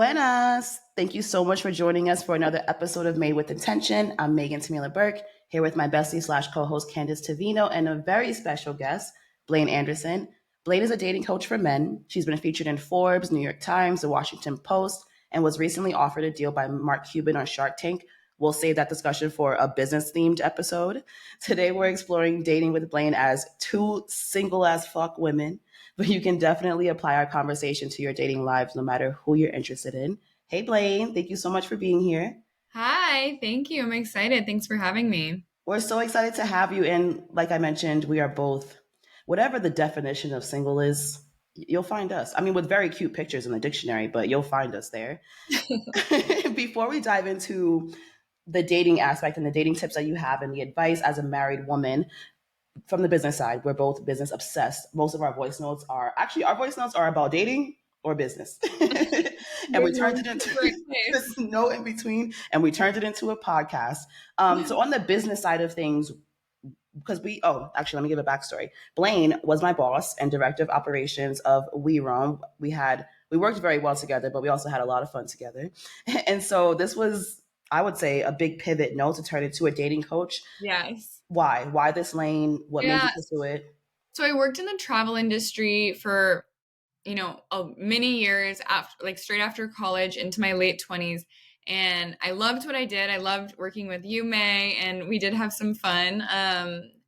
Buenas. Thank you so much for joining us for another episode of Made with Intention. I'm Megan Tamila Burke, here with my bestie slash co-host Candace Tavino and a very special guest, Blaine Anderson. Blaine is a dating coach for men. She's been featured in Forbes, New York Times, The Washington Post, and was recently offered a deal by Mark Cuban on Shark Tank. We'll save that discussion for a business-themed episode. Today, we're exploring dating with Blaine as two single-as-fuck women, but you can definitely apply our conversation to your dating lives no matter who you're interested in. Hey, Blaine, thank you so much for being here. Hi, thank you. I'm excited. Thanks for having me. We're so excited to have you. And like I mentioned, we are both, whatever the definition of single is, you'll find us. I mean, with very cute pictures in the dictionary, but you'll find us there. Before we dive into the dating aspect and the dating tips that you have and the advice as a married woman, from the business side, we're both business obsessed. Most of our voice notes are about dating or business. And we turned it into there's no in between, and we turned it into a podcast. So on the business side of things, because actually, let me give a backstory. Blaine was my boss and director of operations of We Roam. We worked very well together, but we also had a lot of fun together. And so this was, I would say, a big pivot, to turn into a dating coach. Yes. Why? Why this lane? What made you pursue it? So I worked in the travel industry for, many years after, straight after college into my late 20s. And I loved what I did. I loved working with you, May, and we did have some fun.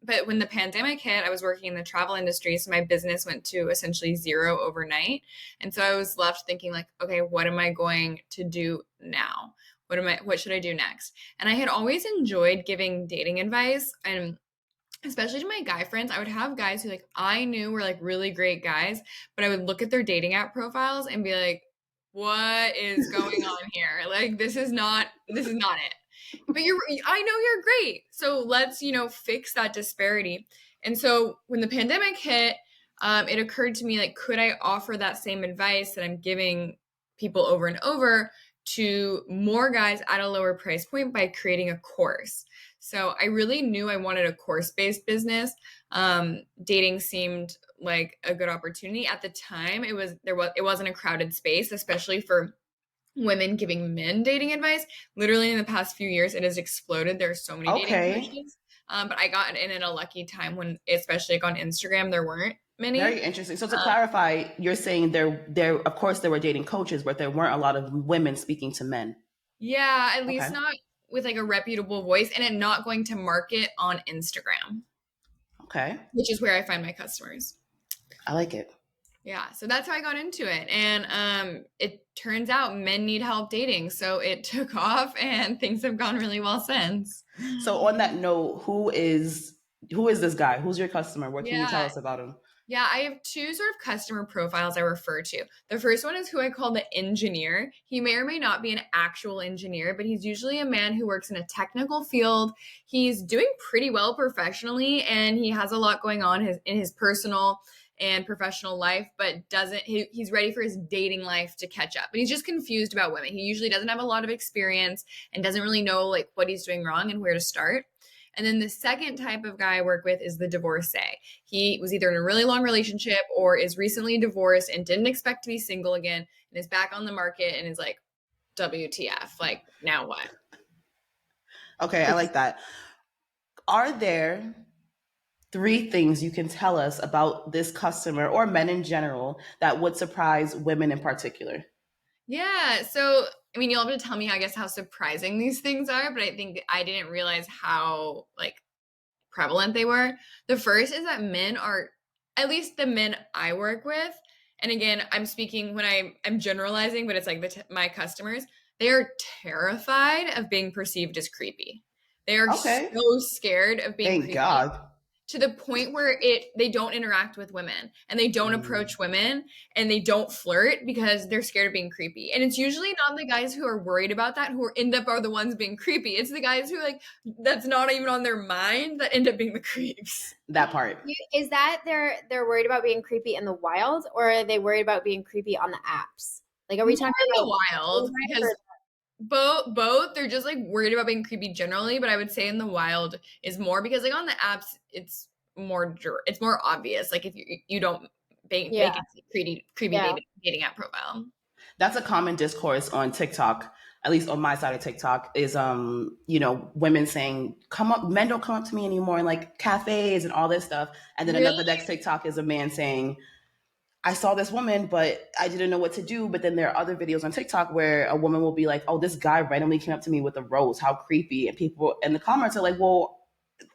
But when the pandemic hit, I was working in the travel industry. So my business went to essentially zero overnight. And so I was left thinking like, okay, what am I going to do now? What should I do next? And I had always enjoyed giving dating advice, and especially to my guy friends. I would have guys who I knew were really great guys, but I would look at their dating app profiles and be like, what is going on here? This is not it. But I know you're great. So let's, fix that disparity. And so when the pandemic hit, it occurred to me, could I offer that same advice that I'm giving people over and over to more guys at a lower price point by creating a course? So I really knew I wanted a course-based business. Dating seemed like a good opportunity at the time. It wasn't a crowded space, especially for women giving men dating advice. Literally in the past few years, it has exploded. There are so many dating coaches. But I got in at a lucky time when, especially on Instagram, there weren't many. Very interesting. So to clarify, you're saying there of course there were dating coaches, but there weren't a lot of women speaking to men. Yeah, at least not with a reputable voice, and it not going to market on Instagram. Okay. Which is where I find my customers. I like it. Yeah, so that's how I got into it. And it turns out men need help dating. So it took off and things have gone really well since. So on that note, who is this guy? Who's your customer? What can you tell us about him? Yeah, I have two sort of customer profiles I refer to. The first one is who I call the engineer. He may or may not be an actual engineer, but he's usually a man who works in a technical field. He's doing pretty well professionally, and he has a lot going on in his personal and professional life, but he's ready for his dating life to catch up. But he's just confused about women. He usually doesn't have a lot of experience and doesn't really know what he's doing wrong and where to start. And then the second type of guy I work with is the divorcee. He was either in a really long relationship or is recently divorced and didn't expect to be single again and is back on the market and is like, WTF, now what? Okay, I like that. Are there 3 things you can tell us about this customer or men in general that would surprise women in particular? Yeah, so you'll have to tell me, I guess, how surprising these things are, but I think I didn't realize how prevalent they were. The first is that men are, at least the men I work with, and again, I'm speaking when I'm generalizing, but it's my customers, they are terrified of being perceived as creepy. They are so scared of being creepy. Thank God. To the point where they don't interact with women and they don't approach women and they don't flirt because they're scared of being creepy. And it's usually not the guys who are worried about that who end up are the ones being creepy. It's the guys who that's not even on their mind that end up being the creeps. That part. Is that they're worried about being creepy in the wild, or are they worried about being creepy on the apps? Are we talking about the wild? Because both they're just worried about being creepy generally, but I would say in the wild is more because on the apps it's more obvious if you don't make it creepy dating app profile. That's a common discourse on TikTok, at least on my side of TikTok, is women saying, come up, men don't come up to me anymore in like cafes and all this stuff. And then Really? another next TikTok is a man saying, I saw this woman, but I didn't know what to do. But then there are other videos on TikTok where a woman will be like, oh, this guy randomly came up to me with a rose. How creepy. And people in the comments are like, well,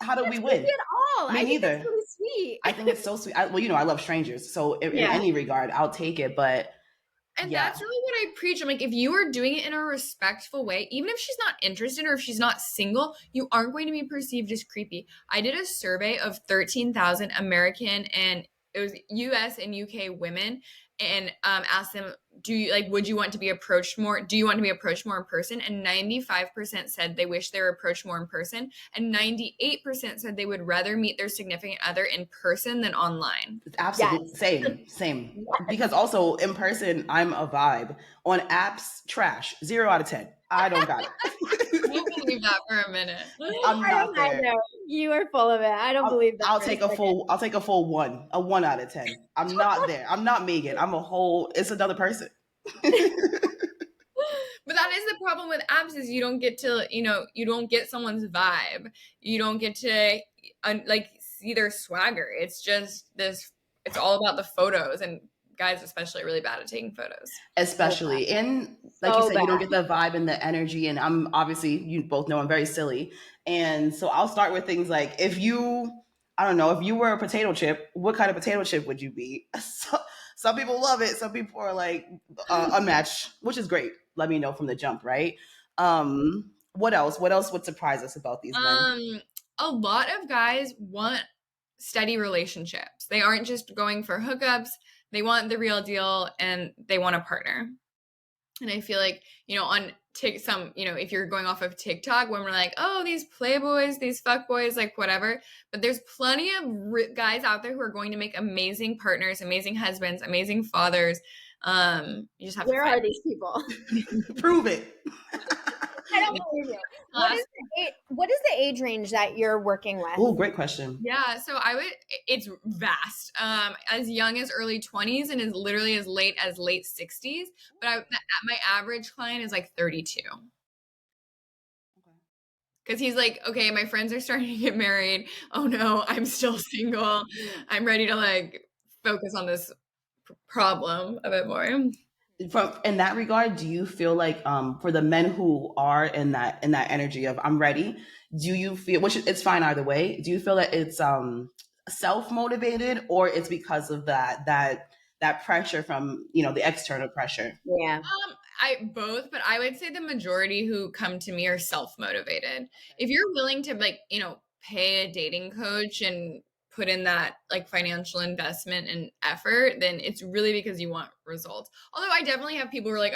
how do we win? At all. Me I think neither. that's really sweet. I think it's so sweet. I love strangers. So in any regard, I'll take it. But and that's really what I preach. I'm like, if you are doing it in a respectful way, even if she's not interested or if she's not single, you aren't going to be perceived as creepy. I did a survey of 13,000 American and it was US and UK women and asked them, would you want to be approached more? Do you want to be approached more in person? And 95% said they wish they were approached more in person. And 98% said they would rather meet their significant other in person than online. Absolutely. Yes. Same. Yes. Because also in person, I'm a vibe. On apps, trash. 0 out of 10. I don't got it. I don't believe that for a minute. I'm not there. You are full of it. I don't believe that. I'll take a full 1, a 1 out of 10. I'm not there. I'm not Maegan. It's another person. But that is the problem with apps is you don't get to, you don't get someone's vibe. You don't get to see their swagger. It's just it's all about the photos, and guys especially are really bad at taking photos. Especially. And like you said, you don't get the vibe and the energy. And I'm obviously, you both know I'm very silly. And so I'll start with things like if you were a potato chip, what kind of potato chip would you be? So, some people love it. Some people are like unmatched, which is great. Let me know from the jump, right? What else? What else would surprise us about these men? A lot of guys want steady relationships. They aren't just going for hookups. They want the real deal and they want a partner. And I feel like, on if you're going off of TikTok, when we're like, oh, these playboys, these fuckboys, like whatever. But there's plenty of guys out there who are going to make amazing partners, amazing husbands, amazing fathers. You just have Where are these people? Prove it. I don't believe you. What is the age range that you're working with? Oh, great question. Yeah, so it's vast. As young as early 20s and as literally as late 60s. But my average client is like 32. Because he's like, okay, my friends are starting to get married. Oh no, I'm still single. I'm ready to focus on this problem a bit more. In that regard, do you feel like for the men who are in that energy of I'm ready, do you feel, which it's fine either way, do you feel that it's self-motivated or it's because of that pressure from the external pressure? Yeah. Both, but I would say the majority who come to me are self-motivated. If you're willing to pay a dating coach and put in that financial investment and effort, then it's really because you want results. Although I definitely have people who are like,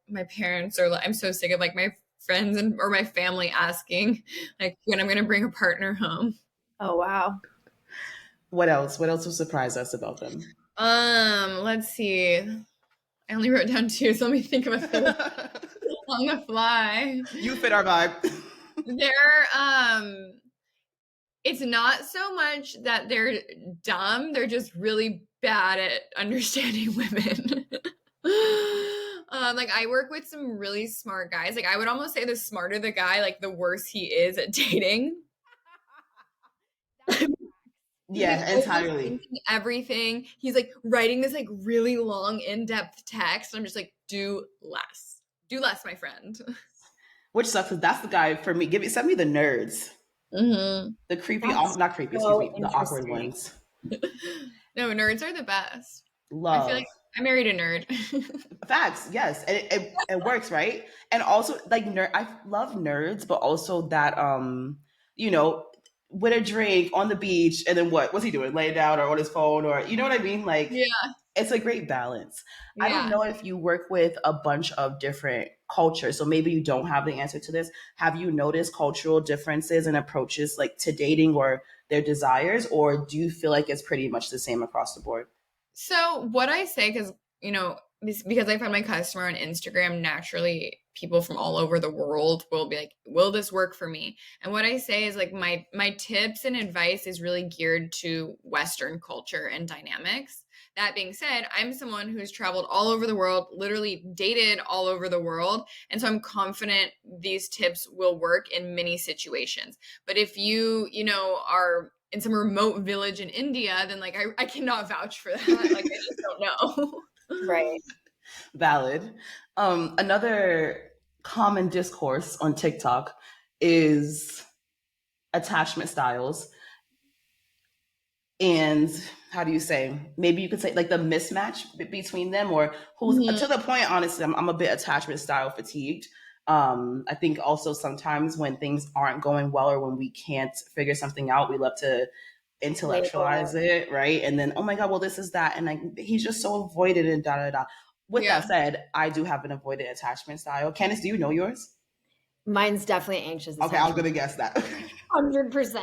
my parents are I'm so sick of my friends or my family asking when I'm going to bring a partner home. Oh, wow. What else will surprise us about them? Let's see. I only wrote down 2, so let me think of a third on the fly. You fit our vibe. It's not so much that they're dumb, they're just really bad at understanding women. I work with some really smart guys. I would almost say the smarter the guy, the worse he is at dating. Yeah, entirely. Everything. He's writing this really long, in-depth text. I'm just do less. Do less, my friend. Which sucks because that's the guy for me. Send me the nerds. Mm-hmm. The creepy, not creepy, excuse me, the awkward ones. No, nerds are the best. Love. I feel like I married a nerd. Facts, yes. And it works, right? And also I love nerds, but also that with a drink on the beach and then what's he doing? Laying down or on his phone or you know what I mean? Yeah. It's a great balance. Yeah. I don't know if you work with a bunch of different cultures, so maybe you don't have the answer to this. Have you noticed cultural differences and approaches to dating or their desires, or do you feel like it's pretty much the same across the board? So what I say, because because I find my customer on Instagram, naturally people from all over the world will be like, will this work for me? And what I say is like my tips and advice is really geared to Western culture and dynamics. That being said, I'm someone who's traveled all over the world, literally dated all over the world. And so I'm confident these tips will work in many situations. But if you are in some remote village in India, then like I cannot vouch for that. Like I just don't know. Right. Valid. Another common discourse on TikTok is attachment styles. And how do you say, maybe you could say like the mismatch between them, or who's to the point, honestly, I'm a bit attachment style fatigued. I think also sometimes when things aren't going well or when we can't figure something out, we love to intellectualize it, right? And then, oh my God, well, this is that. And like, he's just so avoided and da da da. With that said, I do have an avoided attachment style. Candace, do you know yours? Mine's definitely anxious. Okay, I was going to guess that. 100%.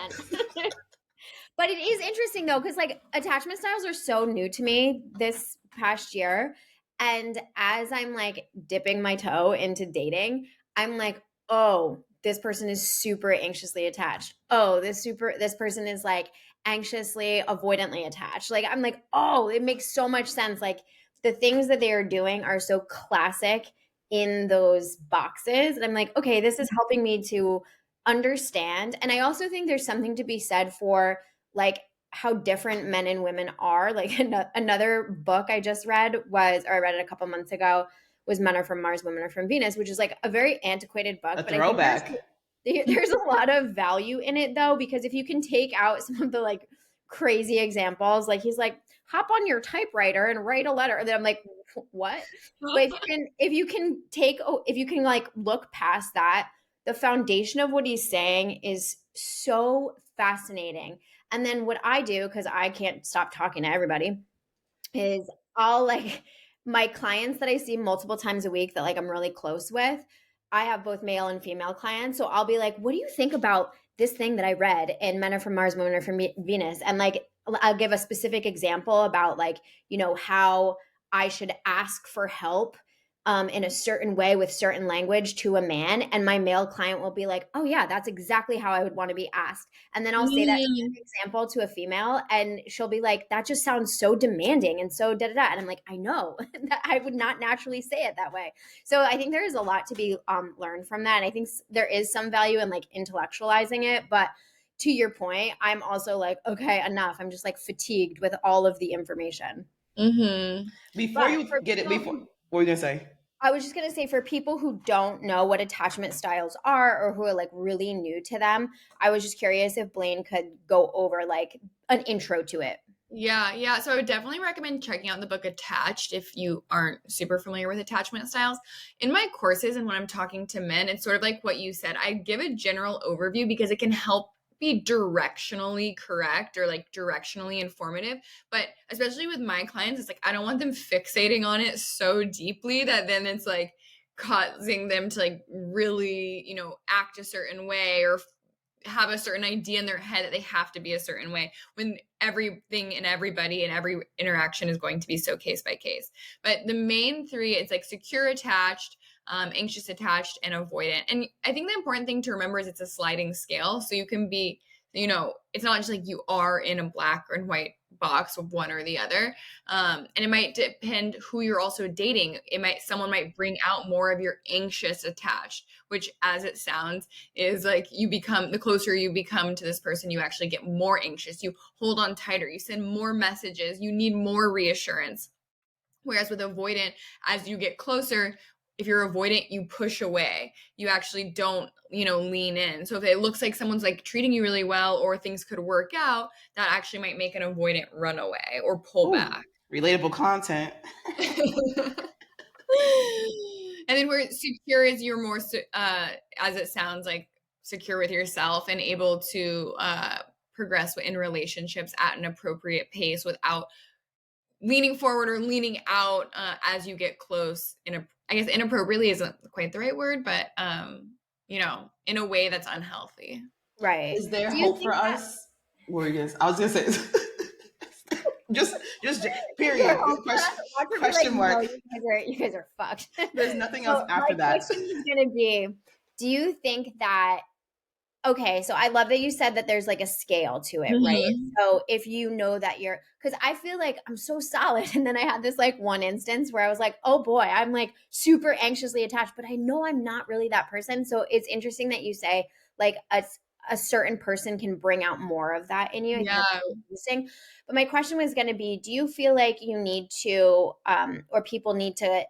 But it is interesting though, because like attachment styles are so new to me this past year. And as I'm like dipping my toe into dating, I'm like, oh, this person is super anxiously attached. Oh, this person is like anxiously avoidantly attached. Like I'm like, oh, it makes so much sense. Like the things that they are doing are so classic in those boxes. And I'm like, okay, this is helping me to understand. And I also think there's something to be said for like how different men and women are. Like another book I just read or I read it a couple months ago, was Men Are From Mars, Women Are From Venus, which is like a very antiquated book. A throwback. I think there's a lot of value in it though, because if you can take out some of the like crazy examples, like he's like, hop on your typewriter and write a letter. And then I'm like, what? But if you can like look past that, the foundation of what he's saying is so fascinating. And then what I do, because I can't stop talking to everybody, is I'll like my clients that I see multiple times a week that like I'm really close with. I have both male and female clients. So I'll be like, what do you think about this thing that I read in Men Are From Mars, Women Are From Venus? And like, I'll give a specific example about like, how I should ask for help in a certain way with certain language to a man, and my male client will be like, oh yeah, that's exactly how I would want to be asked. And then I'll say that example to a female and she'll be like, that just sounds so demanding and so da da da. And I'm like, I know that I would not naturally say it that way. So I think there is a lot to be learned from that. And I think there is some value in like intellectualizing it, but to your point, I'm also like, okay, enough. I'm just like fatigued with all of the information. Before you get it, what were you gonna say? I was just going to say, for people who don't know what attachment styles are or who are like really new to them, I was just curious if Blaine could go over like an intro to it. Yeah. So I would definitely recommend checking out the book Attached if you aren't super familiar with attachment styles. In my courses and when I'm talking to men, it's sort of like what you said. I give a general overview because it can help be directionally correct or like directionally informative. But especially with my clients, it's like I don't want them fixating on it so deeply that then it's like causing them to like really, act a certain way or have a certain idea in their head that they have to be a certain way when everything and everybody and every interaction is going to be so case by case. But the main three, it's like secure attached, anxious attached, and avoidant. And I think the important thing to remember is it's a sliding scale. So you can be, it's not just like you are in a black or white box of one or the other. And it might depend who you're also dating. Someone might bring out more of your anxious attached, which as it sounds is like the closer you become to this person, you actually get more anxious. You hold on tighter, you send more messages, you need more reassurance. Whereas with avoidant, as you get closer, if you're avoidant, you push away. You actually don't, lean in. So if it looks like someone's like treating you really well or things could work out, that actually might make an avoidant run away or pull back. Relatable content. And then where secure is you're more, as it sounds like, secure with yourself and able to progress in relationships at an appropriate pace without leaning forward or leaning out as you get close. I guess inappropriately isn't quite the right word, but in a way that's unhealthy. Right. Is there hope for us? I was gonna say. just period. Question no, mark. you guys are fucked. There's nothing else So after my that. question is going to be, do you think that, okay, so I love that you said that there's like a scale to it, right? Mhm. So if you know that you're, because I feel like I'm so solid. And then I had this like one instance where I was like, oh boy, I'm like super anxiously attached, but I know I'm not really that person. So it's interesting that you say like a certain person can bring out more of that in you. I think Yeah. that's really interesting. But my question was going to be, do you feel like you need to, or people need to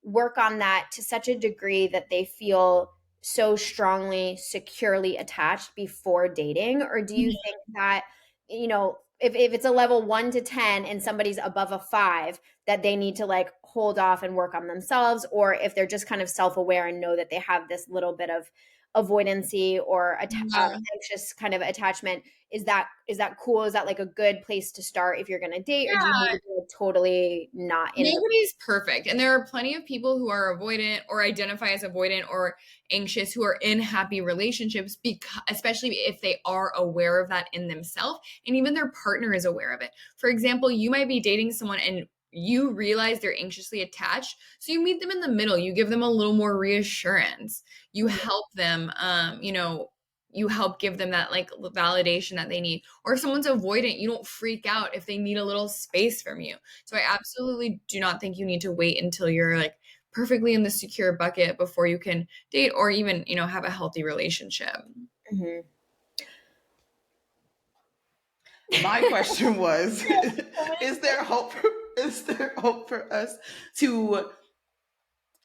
work on that to such a degree that they feel so strongly, securely attached before dating? Or do you think that, if it's a level 1 to 10 and somebody's above a 5, that they need to like hold off and work on themselves? Or if they're just kind of self aware and know that they have this little bit of avoidancy or Yeah. anxious kind of attachment, is that cool? Is that like a good place to start if you're going to date? Or do you need to be like, totally not in the Nobody's perfect. And there are plenty of people who are avoidant or identify as avoidant or anxious who are in happy relationships, because, especially if they are aware of that in themselves and even their partner is aware of it. For example, you might be dating someone and you realize they're anxiously attached. So you meet them in the middle. You give them a little more reassurance. You help them, you help give them that like validation that they need. Or if someone's avoidant, you don't freak out if they need a little space from you. So I absolutely do not think you need to wait until you're like perfectly in the secure bucket before you can date or even, have a healthy relationship. Mhm. My question was, is there hope for us to,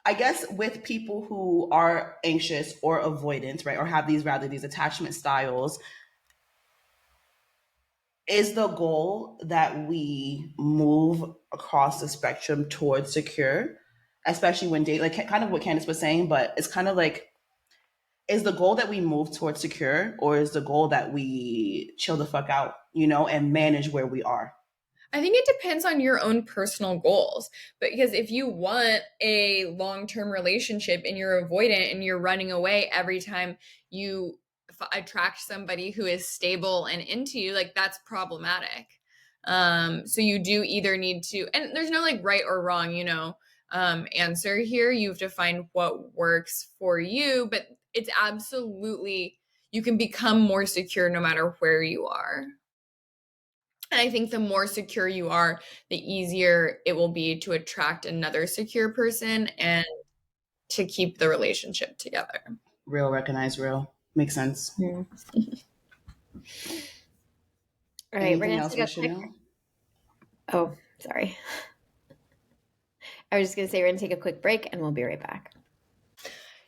I guess, with people who are anxious or avoidant, right, or have these attachment styles, is the goal that we move across the spectrum towards secure, especially when date, like kind of what Candace was saying, but it's kind of like, is the goal that we move towards secure, or is the goal that we chill the fuck out, and manage where we are? I think it depends on your own personal goals. Because if you want a long-term relationship and you're avoidant and you're running away every time you attract somebody who is stable and into you, like that's problematic. So you do either need to, and there's no like right or wrong, answer here. You have to find what works for you, but it's absolutely, you can become more secure no matter where you are. And I think the more secure you are, the easier it will be to attract another secure person and to keep the relationship together. Real, recognize real. Makes sense. All right, we're Anything gonna else take we a should quick. know? Oh, sorry. I was just gonna say we're gonna take a quick break and we'll be right back.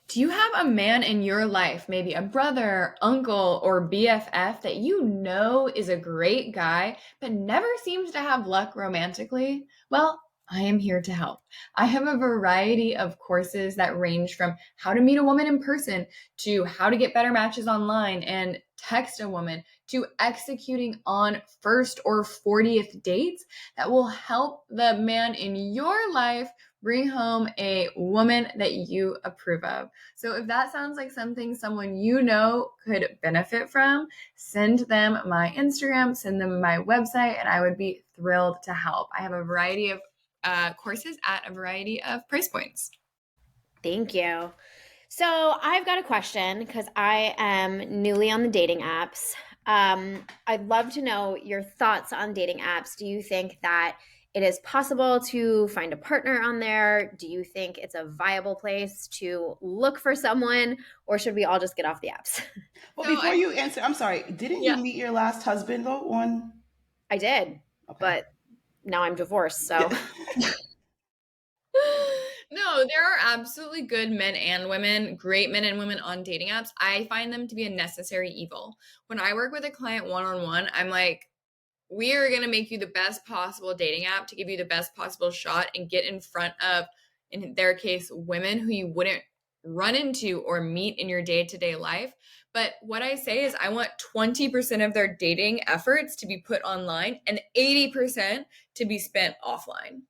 Do you have a man in your life, maybe a brother, uncle, or BFF that you know is a great guy, but never seems to have luck romantically? Well, I am here to help. I have a variety of courses that range from how to meet a woman in person to how to get better matches online and text a woman to executing on first or 40th dates that will help the man in your life bring home a woman that you approve of. So if that sounds like something someone you know could benefit from, send them my Instagram, send them my website, and I would be thrilled to help. I have a variety of courses at a variety of price points. Thank you. So I've got a question because I am newly on the dating apps. I'd love to know your thoughts on dating apps. Do you think that it is possible to find a partner on there? Do you think it's a viable place to look for someone, or should we all just get off the apps? Well, So before you answer, I'm sorry, didn't you yeah. meet your last husband though? One. I did, Okay. but now I'm divorced, so. Yeah. No, there are absolutely good men and women, great men and women on dating apps. I find them to be a necessary evil. When I work with a client one-on-one, I'm like, we are going to make you the best possible dating app to give you the best possible shot and get in front of, in their case, women who you wouldn't run into or meet in your day-to-day life. But what I say is I want 20% of their dating efforts to be put online and 80% to be spent offline.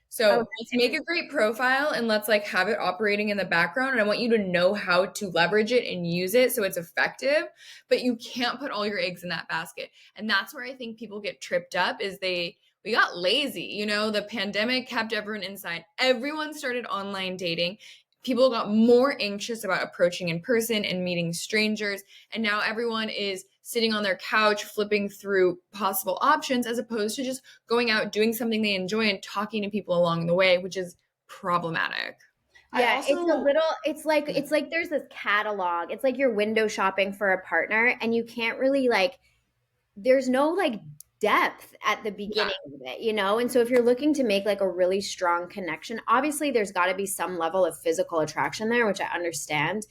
So let's make a great profile and let's like have it operating in the background. And I want you to know how to leverage it and use it so it's effective, but you can't put all your eggs in that basket. And that's where I think people get tripped up is they we got lazy. You know, the pandemic kept everyone inside. Everyone started online dating. People got more anxious about approaching in person and meeting strangers. And now everyone is sitting on their couch, flipping through possible options, as opposed to just going out, doing something they enjoy and talking to people along the way, which is problematic. Yeah, it's like there's this catalog. It's like you're window shopping for a partner and you can't really like there's no like depth at the beginning of it, you know? And so if you're looking to make like a really strong connection, obviously there's got to be some level of physical attraction there, which I understand.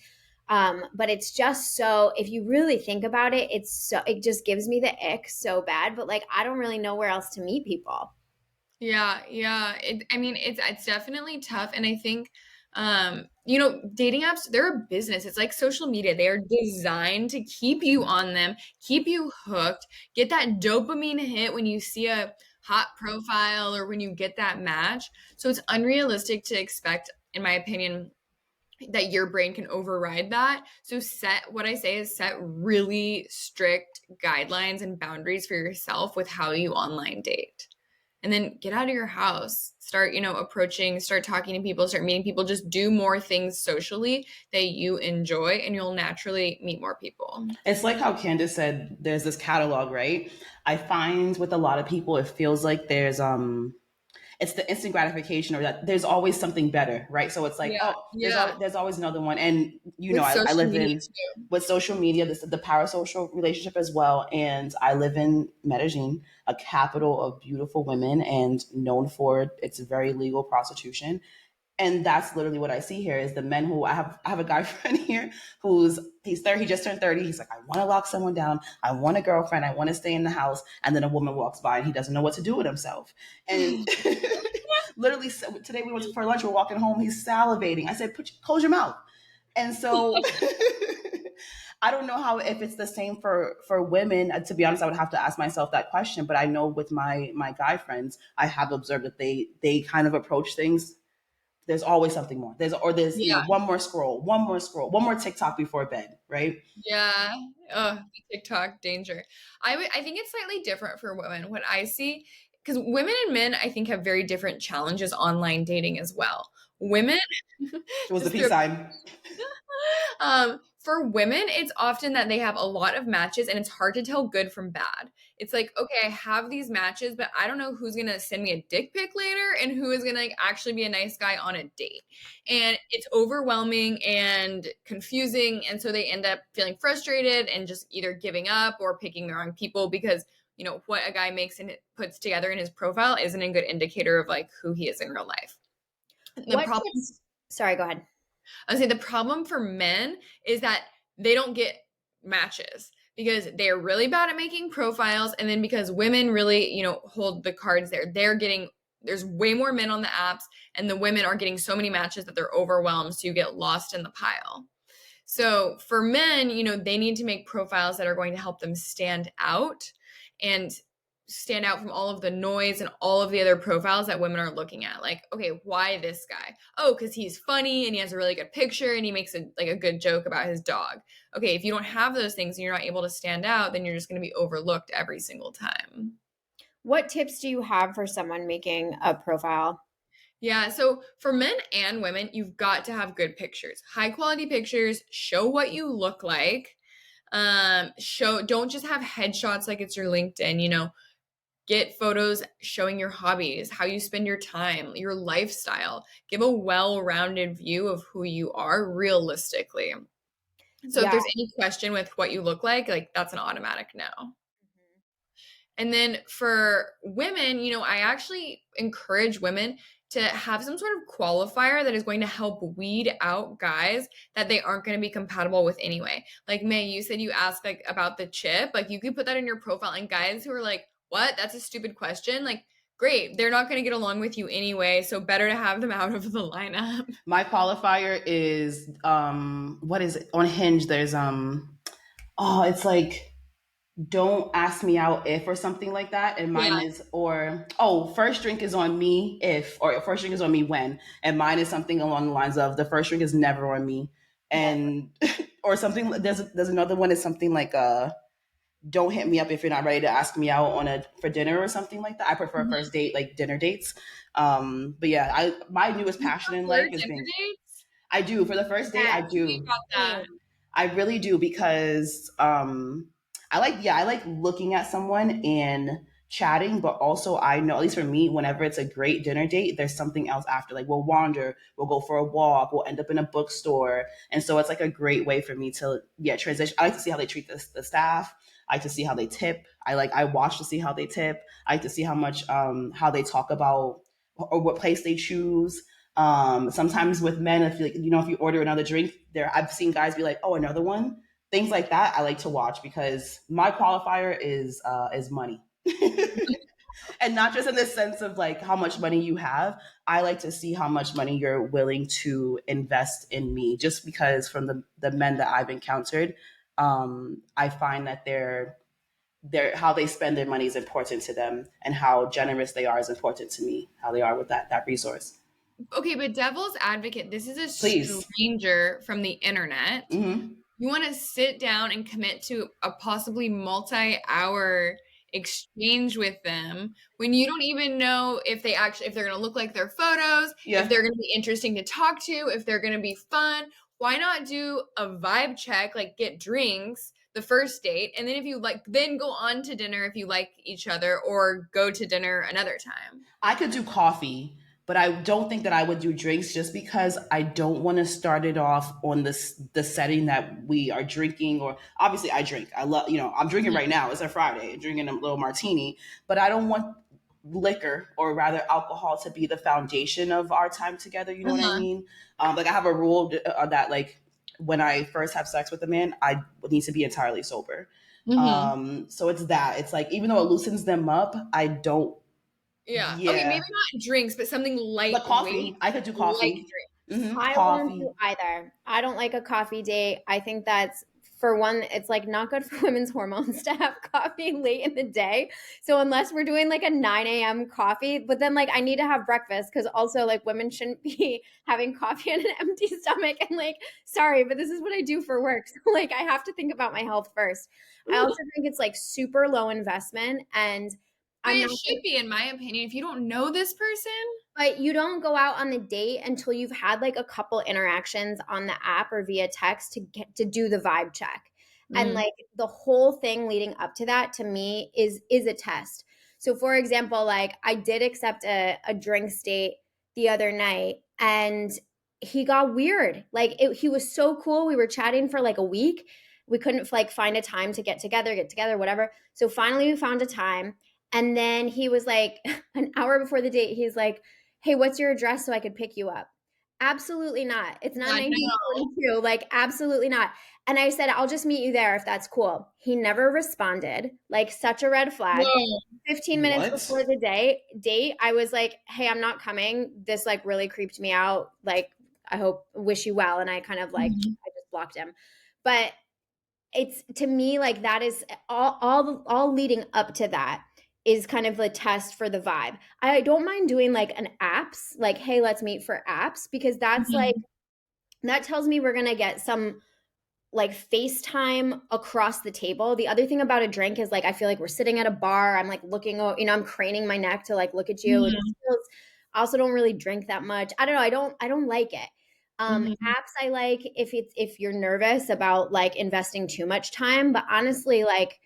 But it's just so if you really think about it, it just gives me the ick so bad. But like I don't really know where else to meet people. Yeah, yeah. I mean, it's definitely tough, and I think, you know, dating apps, they're a business. It's like social media. They are designed to keep you on them, keep you hooked, get that dopamine hit when you see a hot profile or when you get that match. So it's unrealistic to expect, in my opinion, that your brain can override that. So what I say is set really strict guidelines and boundaries for yourself with how you online date. And then get out of your house, start, you know, approaching, start talking to people, start meeting people, just do more things socially that you enjoy and you'll naturally meet more people. It's like how Candace said, there's this catalog, right? I find with a lot of people, it feels like it's the instant gratification or that there's always something better, right? So it's like, Yeah, yeah. there's always another one. And, you know, With I social live media in, too. with social media, this is the parasocial relationship as well. And I live in Medellin, a capital of beautiful women and known for its very legal prostitution. And that's literally what I see here is the men who I have a guy friend here he's 30, he just turned 30. He's like, I want to lock someone down. I want a girlfriend. I want to stay in the house. And then a woman walks by and he doesn't know what to do with himself. And literally today we went for lunch. We're walking home. He's salivating. I said, close your mouth. And so I don't know how if it's the same for women. To be honest, I would have to ask myself that question. But I know with my guy friends, I have observed that they kind of approach things. There's always something more. There's you know, Yeah, one more scroll, one more TikTok before bed, right? yeah. Oh, TikTok danger. I think it's slightly different for women. What I see, because women and men, I think, have very different challenges online dating as well. Women, It was the just peace to sign. For women, it's often that they have a lot of matches and it's hard to tell good from bad. It's like, okay, I have these matches, but I don't know who's going to send me a dick pic later and who is going to like, actually be a nice guy on a date. And it's overwhelming and confusing. And so they end up feeling frustrated and just either giving up or picking the wrong people because, you know, what a guy makes and puts together in his profile isn't a good indicator of like who he is in real life. The What problem tips? Sorry, go ahead. I would say the problem for men is that they don't get matches because they're really bad at making profiles. And then because women really, you know, hold the cards there, there's way more men on the apps and the women are getting so many matches that they're overwhelmed. So you get lost in the pile. So for men, you know, they need to make profiles that are going to help them and stand out from all of the noise and all of the other profiles that women are looking at. Like, okay, why this guy? Oh, because he's funny and he has a really good picture and he makes a good joke about his dog. Okay, if you don't have those things and you're not able to stand out, then you're just going to be overlooked every single time. What tips do you have for someone making a profile? Yeah, so for men and women, you've got to have good pictures. High quality pictures, show what you look like. Don't just have headshots like it's your LinkedIn, you know. Get photos showing your hobbies, how you spend your time, your lifestyle. Give a well-rounded view of who you are realistically. So if Yeah. there's any question with what you look like that's an automatic no. And then for women, you know, I actually encourage women to have some sort of qualifier that is going to help weed out guys that they aren't going to be compatible with anyway. Like May, you said you asked like about the chip, like you could put that in your profile and guys who are like, "What? That's a stupid question." Like, great, they're not going to get along with you anyway, so better to have them out of the lineup. My qualifier is what is it? On Hinge there's it's like don't ask me out if or something like that. And mine Yeah. is first drink is on me if or first drink is on me when. And mine is something along the lines of the first drink is never on me. And or something there's another one is something like don't hit me up if you're not ready to ask me out for dinner or something like that. I prefer first date, like dinner dates. But yeah, my newest You passion in prefer life is dinner being. dates? I do for the first date. I Yes, Me do. about that. same. I really do because I like looking at someone and chatting, but also I know, at least for me, whenever it's a great dinner date, there's something else after. Like we'll wander, we'll go for a walk, we'll end up in a bookstore. And so it's like a great way for me to transition. I like to see how they treat the staff. I like to see how they tip. I watch to see how they tip. I like to see how much how they talk about or what place they choose. Sometimes with men, if if you order another drink, I've seen guys be like, "Oh, another one." Things like that, I like to watch because my qualifier is money, and not just in the sense of like how much money you have. I like to see how much money you're willing to invest in me, just because from the men that I've encountered, I find that they're how they spend their money is important to them, and how generous they are is important to me. How they are with that resource. Okay, but devil's advocate, this is a Please. stranger from the internet. Mm-hmm. You want to sit down and commit to a possibly multi-hour exchange with them when you don't even know if if they're going to look like their photos, if Yeah. they're going to be interesting to talk to, if they're going to be fun. Why not do a vibe check, like get drinks the first date, and then if you like, then go on to dinner if you like each other, or go to dinner another time. I could do coffee, but I don't think that I would do drinks just because I don't want to start it off on the setting that we are drinking. Or obviously I drink. I love, I'm drinking right now. It's a Friday, I'm drinking a little martini, but I don't want liquor, or rather alcohol, to be the foundation of our time together. You know what I Uh-huh. mean? Like I have a rule that like when I first have sex with a man, I need to be entirely sober. Mm-hmm. So it's that. It's like even though it loosens them up, I don't. Yeah. Okay, maybe Yeah, not drinks, but something but lightweight, coffee. I could do like coffee. drinks. I wouldn't Coffee. do either. I don't like a coffee date. I think that's, for one, it's like not good for women's hormones to have coffee late in the day. So unless we're doing like a 9 a.m. coffee, but then like I need to have breakfast, because also like women shouldn't be having coffee on an empty stomach. And like, sorry, but this is what I do for work. So like I have to think about my health first. I also think it's like super low investment, and But I'm it not. should be, in my opinion, if you don't know this person. But you don't go out on the date until you've had like a couple interactions on the app or via text to get to do the vibe check. And Mhm. like the whole thing leading up to that, to me, is a test. So for example, like I did accept a drinks date the other night, and he got weird. Like he was so cool. We were chatting for like a week. We couldn't like find a time to get together, whatever. So finally we found a time. And then he was like, an hour before the date, he's like, hey, what's your address so I could pick you up? Absolutely not. It's not I know. 1942. Like, absolutely not. And I said, I'll just meet you there if that's cool. He never responded. Like, such a red flag. Whoa. 15 minutes What? before the date, I was like, hey, I'm not coming. This like really creeped me out. Like, I hope, wish you well. And I kind of like, Mhm. I just blocked him. But it's, to me, like that is all leading up to that is kind of the test for the vibe. I don't mind doing like an apps, like, hey, let's meet for apps, because that's like, Mhm. that tells me we're gonna get some like FaceTime across the table. The other thing about a drink is like I feel like we're sitting at a bar. I'm like looking, I'm craning my neck to like look at you. It Mhm. just feels, I also don't really drink that much. I don't know. I don't like it. Mhm. Apps I like if you're nervous about like investing too much time. But honestly, like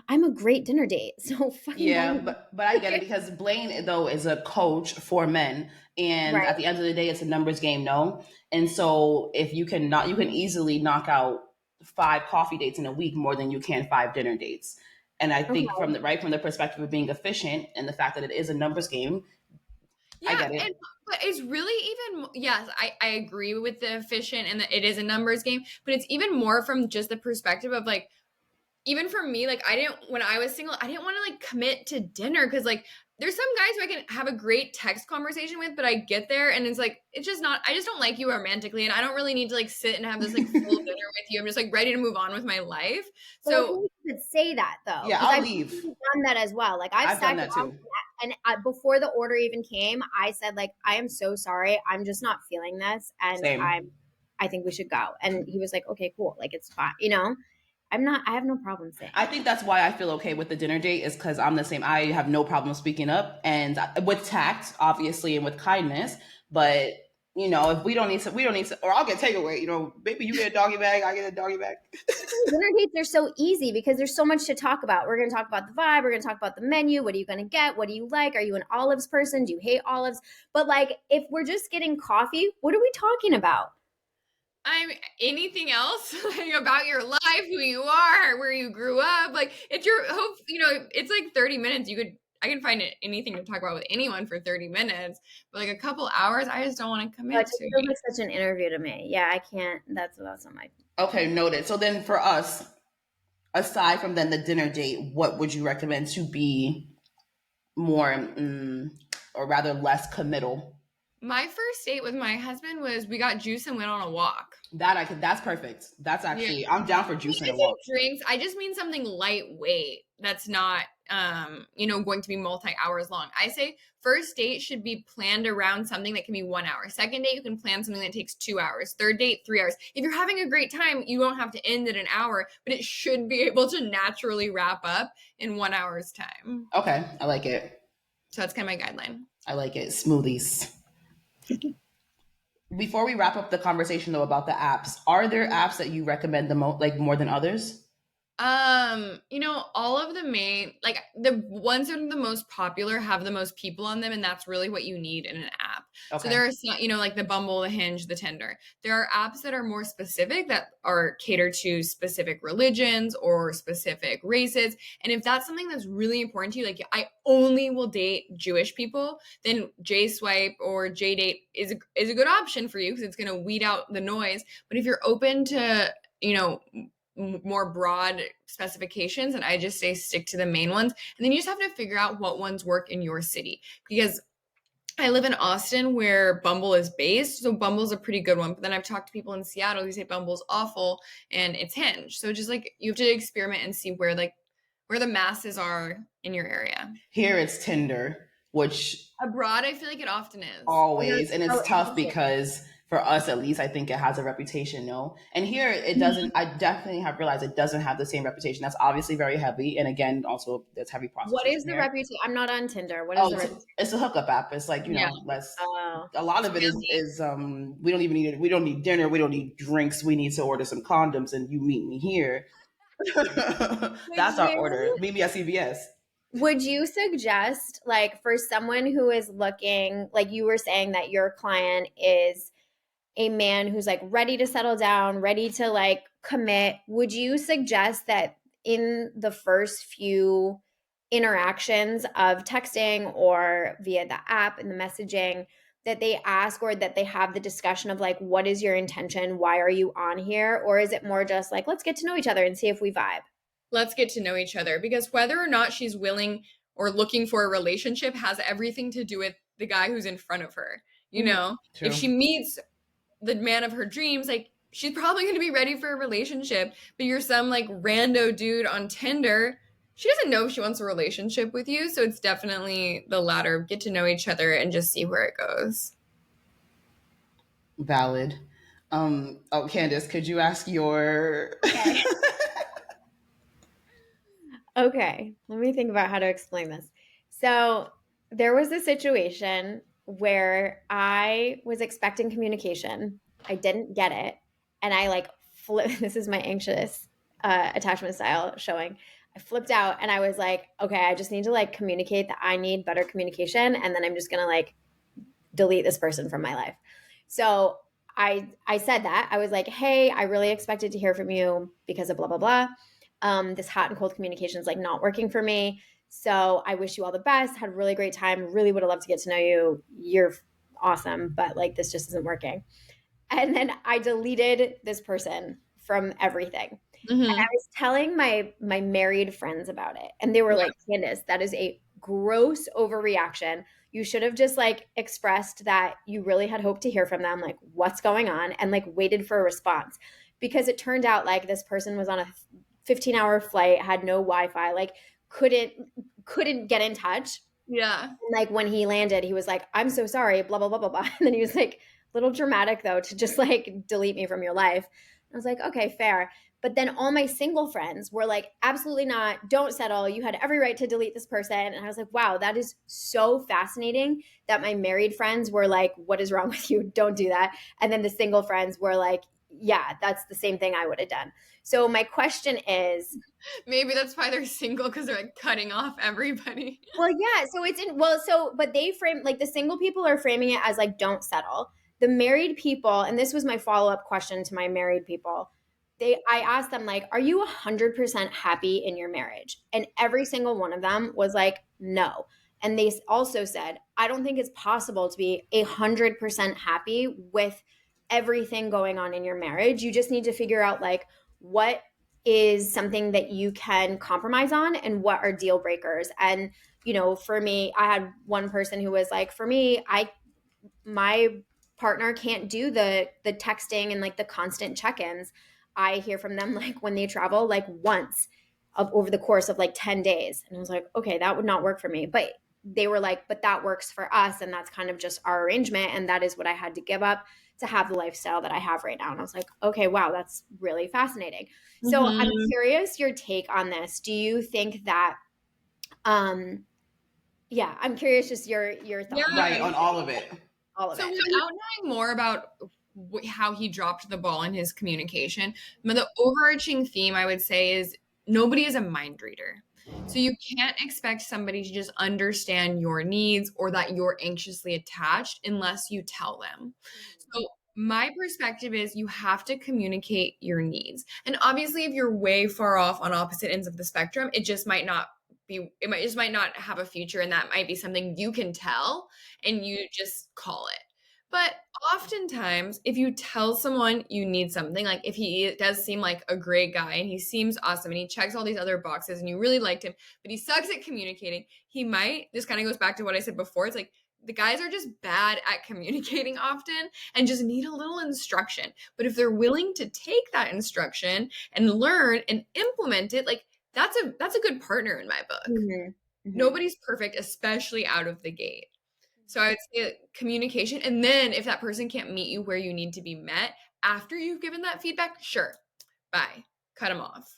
I'm a great dinner date. So fucking buy Yeah, me. but I get it because Blaine though is a coach for men, and at Right. the end of the day, it's a numbers game, no. And so if you can not, you can easily knock out 5 coffee dates in a week more than you can 5 dinner dates. And I Okay. think from the perspective of being efficient and the fact that it is a numbers game, I Yeah, get and it. but it's really even, yes, I agree with the efficient and that it is a numbers game, but it's even more from just the perspective of like, even for me, like I didn't, when I was single, I didn't want to like commit to dinner because like there's some guys who I can have a great text conversation with, but I get there and it's like it's just not, I just don't like you romantically, and I don't really need to like sit and have this like full dinner with you. I'm just like ready to move on with my life. But I So think you could say that though, Yeah, because I'll I've leave. done that as well. Like I've I've done sat that down too. and before the order even came, I said like, I am so sorry. I'm just not feeling this, and Same. I think we should go. And he was like, okay, cool. Like it's fine. I have no problem saying. I think that's why I feel okay with the dinner date is because I'm the same. I have no problem speaking up and with tact, obviously, and with kindness. But if we don't need to, or I'll get takeaway. Maybe you get a doggy bag, I get a doggy bag. Dinner dates are so easy because there's so much to talk about. We're going to talk about the vibe. We're going to talk about the menu. What are you going to get? What do you like? Are you an olives person? Do you hate olives? But like, if we're just getting coffee, what are we talking about? Anything else like about your life, who you are, where you grew up. Like if you're it's like 30 minutes. I can find anything to talk about with anyone for 30 minutes, but like a couple hours, I just don't want to commit to. It feels like such an interview to me. Yeah, I can't. That's on my. Okay, noted. So then for us, aside from then the dinner date, what would you recommend to be more, or rather less committal? My first date with my husband was we got juice and went on a walk. That's perfect. That's actually, I'm down for juice and a walk. Drinks. I just mean something lightweight that's not, going to be multi-hours long. I say first date should be planned around something that can be 1 hour. Second date, you can plan something that takes 2 hours. Third date, 3 hours. If you're having a great time, you don't have to end at an hour, but it should be able to naturally wrap up in 1 hour's time. Okay, I like it. So that's kind of my guideline. I like it. Smoothies. Before we wrap up the conversation though about the apps, are there apps that you recommend the most, like more than others? All of the main, like the ones that are the most popular have the most people on them, and that's really what you need in an app. Okay. So there are some, like the Bumble, the Hinge, the Tinder. There are apps that are more specific that are catered to specific religions or specific races. And if that's something that's really important to you, like I only will date Jewish people, then JSwipe or JDate is a good option for you because it's going to weed out the noise. But if you're open to, more broad specifications, and I just say stick to the main ones, and then you just have to figure out what ones work in your city, because I live in Austin where Bumble is based, so Bumble's a pretty good one, but then I've talked to people in Seattle who say Bumble's awful and it's Hinge. So just like you have to experiment and see where the masses are in your area. Here it's Tinder, which abroad I feel like it often is. Always, and it's tough because for us, at least, I think it has a reputation, no? And here, it doesn't, I definitely have realized it doesn't have the same reputation. That's obviously very heavy. And again, also, there's heavy prostitution. What is the reputation? I'm not on Tinder. What is the reputation? It's a hookup app. It's like, less, a lot of it is we don't even need it. We don't need dinner. We don't need drinks. We need to order some condoms and you meet me here. That's our order. Meet me at CVS. Would you suggest, like, for someone who is looking, like you were saying that your client is a man who's like ready to settle down, ready to like commit, would you suggest that in the first few interactions of texting or via the app and the messaging that they ask, or that they have the discussion of like, what is your intention? Why are you on here? Or is it more just like, let's get to know each other and see if we vibe? Let's get to know each other, because whether or not she's willing or looking for a relationship has everything to do with the guy who's in front of her. True. If she meets the man of her dreams, like she's probably going to be ready for a relationship, but you're some like rando dude on Tinder. She doesn't know if she wants a relationship with you. So it's definitely the latter. Get to know each other and just see where it goes. Valid. Candace, could you ask your... Okay. Okay. Let me think about how to explain this. So there was a situation where I was expecting communication. I didn't get it. And I like this is my anxious attachment style showing. I flipped out and I was like, okay, I just need to like communicate that I need better communication. And then I'm just going to like delete this person from my life. So I said that. I was like, hey, I really expected to hear from you because of blah, blah, blah. This hot and cold communication is like not working for me. So I wish you all the best. Had a really great time. Really would have loved to get to know you. You're awesome, but like this just isn't working. And then I deleted this person from everything. Mm-hmm. And I was telling my married friends about it. And they were like, Candace, that is a gross overreaction. You should have just like expressed that you really had hoped to hear from them, like what's going on, and like waited for a response. Because it turned out like this person was on a 15-hour flight, had no Wi-Fi, like couldn't get in touch. Yeah. And like when he landed, he was like, I'm so sorry, blah, blah, blah, blah, blah. And then he was like, a little dramatic though, to just like delete me from your life. I was like, okay, fair. But then all my single friends were like, absolutely not, don't settle. You had every right to delete this person. And I was like, wow, that is so fascinating that my married friends were like, what is wrong with you? Don't do that. And then the single friends were like, yeah, that's the same thing I would have done. So my question is, maybe that's why they're single, because they're like cutting off everybody. well, yeah. So it's in, well, so, but they frame, like the single people are framing it as like, don't settle. The married people, and this was my follow up question to my married people. I asked them, like, are you 100% happy in your marriage? And every single one of them was like, no. And they also said, I don't think it's possible to be 100% happy with everything going on in your marriage. You just need to figure out, like, what is something that you can compromise on and what are deal breakers. And, you know, for me, I had one person who was like, for me, my partner can't do the texting and like the constant check-ins. I hear from them like when they travel, like once over the course of like 10 days. And I was like, okay, that would not work for me. But they were like, but that works for us. And that's kind of just our arrangement. And that is what I had to give up to have the lifestyle that I have right now. And I was like, okay, wow, that's really fascinating. So I'm curious your take on this. Do you think that, yeah, I'm curious just your thoughts. Yeah. Right, on all of it. All of So it. without knowing more about how he dropped the ball in his communication, but the overarching theme I would say is nobody is a mind reader. So you can't expect somebody to just understand your needs or that you're anxiously attached unless you tell them. So my perspective is you have to communicate your needs. And obviously if you're way far off on opposite ends of the spectrum, it just might not have a future, and that might be something you can tell and you just call it. But oftentimes, if you tell someone you need something, like if he does seem like a great guy and he seems awesome and he checks all these other boxes and you really liked him, but he sucks at communicating, he might, this kind of goes back to what I said before. It's like the guys are just bad at communicating often and just need a little instruction. But if they're willing to take that instruction and learn and implement it, like that's a good partner in my book. Nobody's perfect, especially out of the gate. So I would say communication. And then if that person can't meet you where you need to be met after you've given that feedback, sure, bye, cut them off.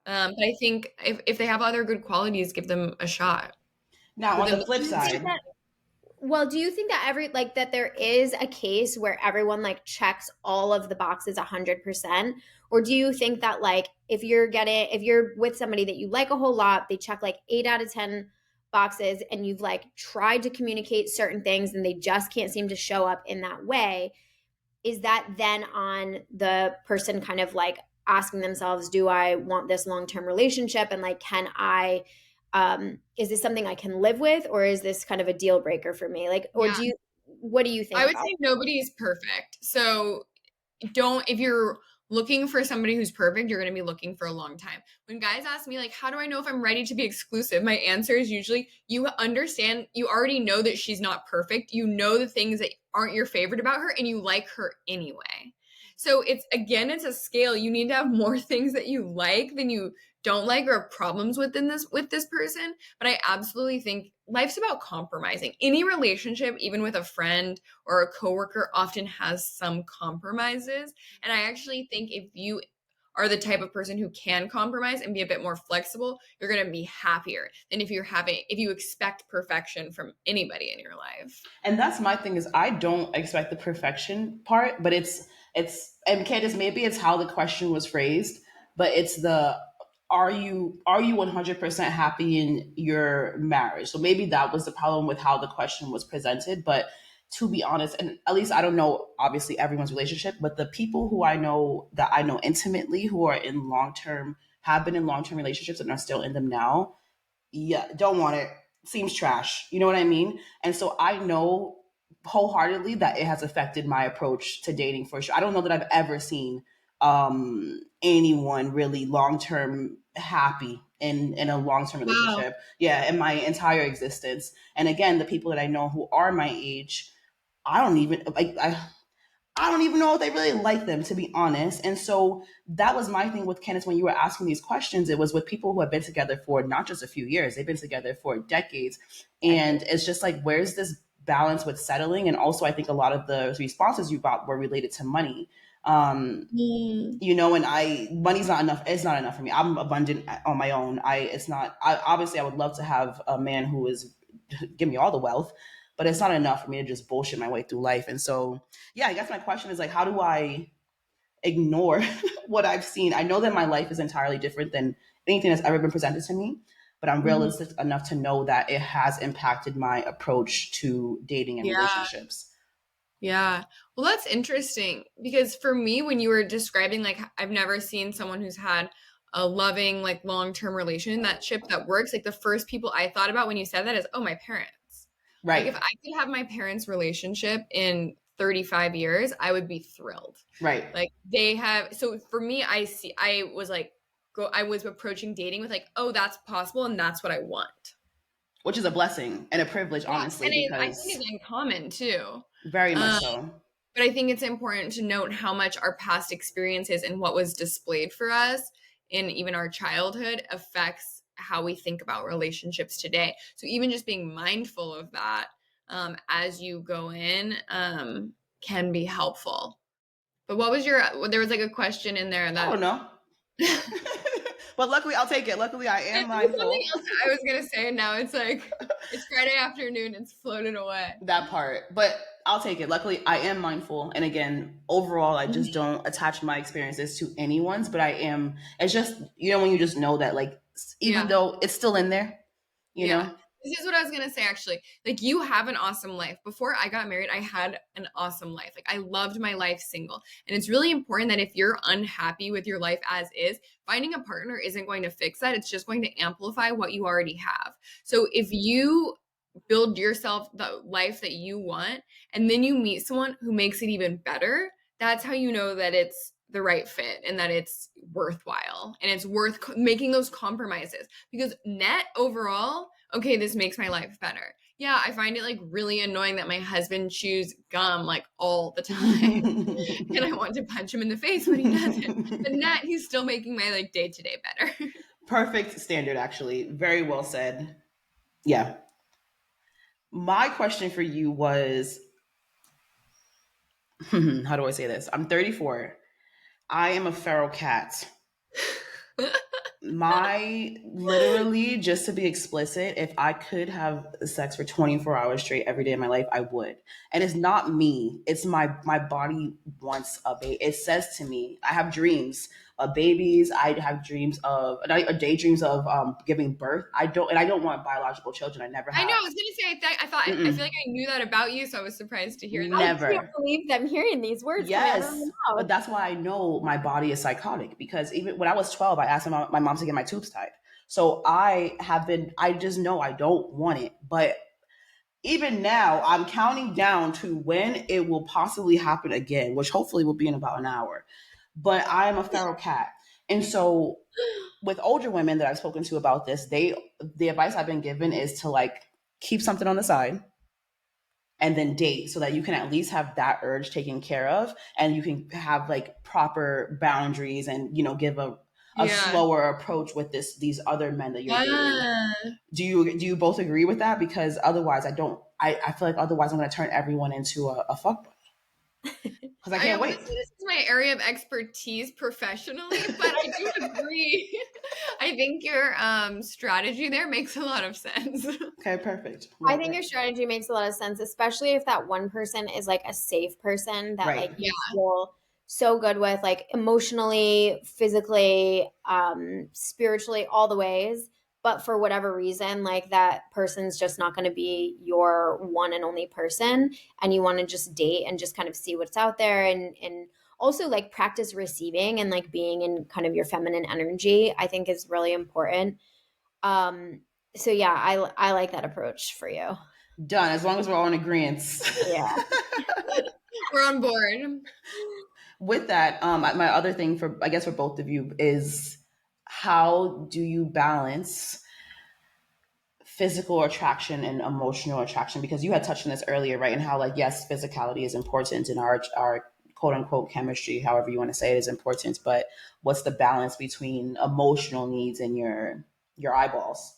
But I think if they have other good qualities, give them a shot. Now, on the flip side, well, do you think that that there is a case where everyone like checks all of the boxes 100%? Or do you think that like if you're with somebody that you like a whole lot, they check like 8 out of 10 boxes, and you've like tried to communicate certain things and they just can't seem to show up in that way, is that then on the person kind of like asking themselves, do I want this long-term relationship? And like, can I, is this something I can live with, or is this kind of a deal breaker for me? Like, or what do you think? I would say nobody is perfect. So if you're looking for somebody who's perfect, you're going to be looking for a long time. When guys ask me like, how do I know if I'm ready to be exclusive? My answer is usually you understand, you already know that she's not perfect. You know the things that aren't your favorite about her and you like her anyway. So it's a scale. You need to have more things that you like than you don't like or have problems with this person. But I absolutely think life's about compromising. Any relationship, even with a friend or a coworker, often has some compromises. And I actually think if you are the type of person who can compromise and be a bit more flexible, you're going to be happier than if you expect perfection from anybody in your life. And that's my thing, is I don't expect the perfection part, but it's and Candace, maybe it's how the question was phrased, but it's are you 100% happy in your marriage? So maybe that was the problem with how the question was presented. But to be honest, and at least I don't know obviously everyone's relationship, but the people who I know intimately who are have been in long-term relationships and are still in them now, yeah, don't want it. Seems trash. You know what I mean? And so I know wholeheartedly that it has affected my approach to dating for sure. I don't know that I've ever seen anyone really long-term happy in a long-term relationship. Wow. Yeah, in my entire existence. And again, the people that I know who are my age, I don't even know if they really like them, to be honest. And so that was my thing with Candace when you were asking these questions. It was with people who have been together for not just a few years, they've been together for decades. And it's just like, where's this balance with settling? And also, I think a lot of the responses you got were related to money. You know, and money's not enough. It's not enough for me. I'm abundant on my own. It's not, obviously I would love to have a man who is, give me all the wealth, but it's not enough for me to just bullshit my way through life. And so, yeah, I guess my question is like, how do I ignore what I've seen? I know that my life is entirely different than anything that's ever been presented to me, but I'm realistic enough to know that it has impacted my approach to dating and relationships. Yeah. Well, that's interesting because for me, when you were describing, like, I've never seen someone who's had a loving, like, long-term relationship that works. Like, the first people I thought about when you said that is, oh, my parents. Right. Like, if I could have my parents' relationship in 35 years, I would be thrilled. Right. Like, they have, so for me, I was approaching dating with like, oh, that's possible and that's what I want. Which is a blessing and a privilege, honestly. And I think it's uncommon too. Very much so. But I think it's important to note how much our past experiences and what was displayed for us in even our childhood affects how we think about relationships today. So even just being mindful of that as you go in can be helpful. But what was there was like a question in there that I don't know. But luckily, I'll take it. Luckily, I am mindful. Something else I was gonna say. Now it's like it's Friday afternoon. It's floated away. That part, but I'll take it. Luckily, I am mindful, and again, overall, I just don't attach my experiences to anyone's. But I am. It's just, you know, when you just know that, like, even though it's still in there, you know. This is what I was going to say, actually. Like, you have an awesome life. Before I got married, I had an awesome life. Like, I loved my life single. And it's really important that if you're unhappy with your life as is, finding a partner isn't going to fix that. It's just going to amplify what you already have. So if you build yourself the life that you want, and then you meet someone who makes it even better, that's how you know that it's the right fit and that it's worthwhile and it's worth making those compromises. Because net overall, okay, this makes my life better. Yeah, I find it like really annoying that my husband chews gum like all the time. And I want to punch him in the face when he doesn't. But net, he's still making my like day-to-day better. Perfect standard, actually. Very well said. Yeah. My question for you was, how do I say this? I'm 34. I am a feral cat. Literally, just to be explicit, if I could have sex for 24 hours straight every day of my life, I would. And it's not me. It's my body wants a baby. It says to me, I have dreams of babies. I have dreams of, daydreams of giving birth. I don't want biological children. I never have. I know. I was going to say, I feel like I knew that about you, so I was surprised to hear that. Never. I can't believe them hearing these words. Yes, but that's why I know my body is psychotic, because even when I was 12, I asked my mom to get my tubes tied. So I just know I don't want it. But even now, I'm counting down to when it will possibly happen again, which hopefully will be in about an hour. But I am a feral cat. And so with older women that I've spoken to about this, the advice I've been given is to like keep something on the side and then date, so that you can at least have that urge taken care of, and you can have like proper boundaries and, you know, give a slower approach with these other men that you're dating. Do you both agree with that? Because otherwise I feel like otherwise I'm going to turn everyone into a fuckboy. Because I can't wait. This is my area of expertise professionally, but I do agree. I think your strategy there makes a lot of sense. Okay, perfect. I think your strategy makes a lot of sense, especially if that one person is like a safe person that like you feel so good with, like emotionally, physically, spiritually, all the ways. But for whatever reason, like that person's just not going to be your one and only person, and you want to just date and just kind of see what's out there, and also like practice receiving and like being in kind of your feminine energy, I think is really important. So yeah, I like that approach for you. Done. As long as we're all in agreement. Yeah. We're on board. With that, my other thing for both of you is, how do you balance physical attraction and emotional attraction? Because you had touched on this earlier, right? And how, like, yes, physicality is important in our quote unquote chemistry, however you want to say it, is important. But what's the balance between emotional needs and your eyeballs?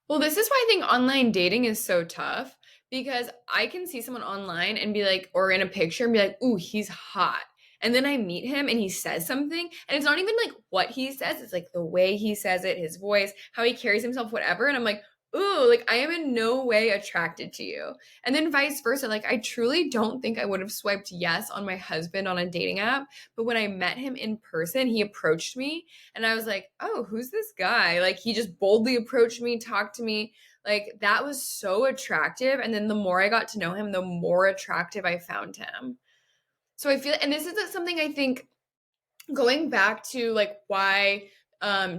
Well, this is why I think online dating is so tough, because I can see someone online and be like, or in a picture and be like, ooh, he's hot. And then I meet him and he says something, and it's not even like what he says, it's like the way he says it, his voice, how he carries himself, whatever. And I'm like, ooh, like I am in no way attracted to you. And then vice versa. Like I truly don't think I would have swiped yes on my husband on a dating app. But when I met him in person, he approached me and I was like, oh, who's this guy? Like he just boldly approached me, talked to me. Like that was so attractive. And then the more I got to know him, the more attractive I found him. So I feel, and this is something I think going back to like why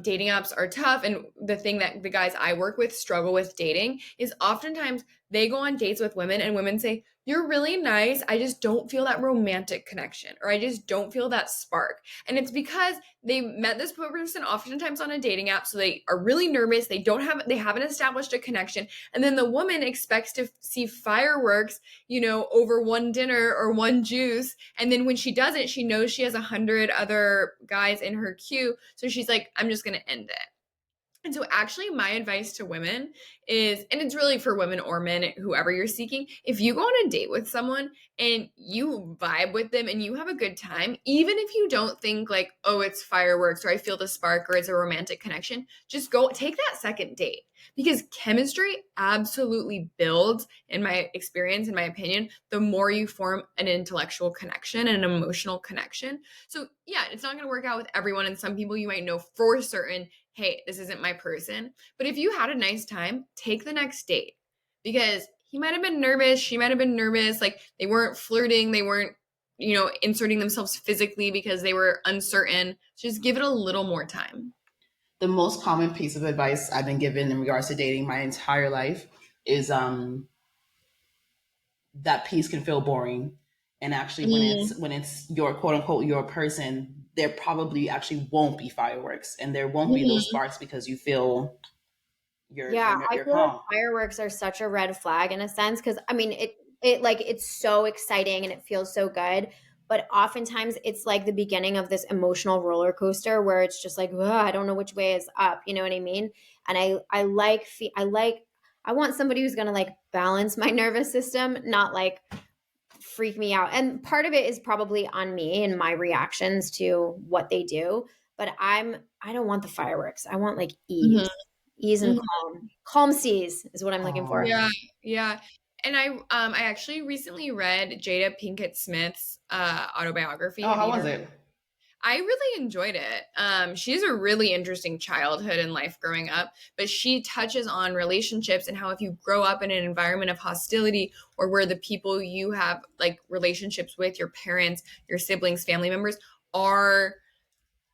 dating apps are tough, and the thing that the guys I work with struggle with dating is oftentimes they go on dates with women and women say, you're really nice, I just don't feel that romantic connection, or I just don't feel that spark. And it's because they met this person oftentimes on a dating app, so they are really nervous, they haven't established a connection, and then the woman expects to see fireworks, you know, over one dinner or one juice, and then when she doesn't, she knows she has 100 other guys in her queue, so she's like, I'm just gonna end it. And so actually my advice to women is, and it's really for women or men, whoever you're seeking, if you go on a date with someone and you vibe with them and you have a good time, even if you don't think like, oh, it's fireworks or I feel the spark or it's a romantic connection, just go take that second date, because chemistry absolutely builds, in my experience, in my opinion, the more you form an intellectual connection and an emotional connection. So yeah, it's not going to work out with everyone. And some people you might know for certain, hey, this isn't my person. But if you had a nice time, take the next date, because he might have been nervous, she might have been nervous, like they weren't flirting, they weren't, you know, inserting themselves physically because they were uncertain. Just give it a little more time. The most common piece of advice I've been given in regards to dating my entire life is that piece can feel boring. And actually when it's your quote unquote your person, there probably actually won't be fireworks and there won't be those sparks because you feel I you're feel like calm. fireworks are such a red flag in a sense, because I mean it like it's so exciting and it feels so good, but oftentimes it's like the beginning of this emotional roller coaster where it's just like, ugh, I don't know which way is up, you know what I mean? And I want somebody who's going to like balance my nervous system, not like freak me out. And part of it is probably on me and my reactions to what they do, but I don't want the fireworks. I want like ease. Mm-hmm. Ease and Mm-hmm. calm seas is what I'm looking for. Yeah, yeah. And I actually recently read Jada Pinkett Smith's autobiography. Oh, how was it? I really enjoyed it. She has a really interesting childhood and life growing up, but she touches on relationships and how if you grow up in an environment of hostility, or where the people you have like relationships with, your parents, your siblings, family members, are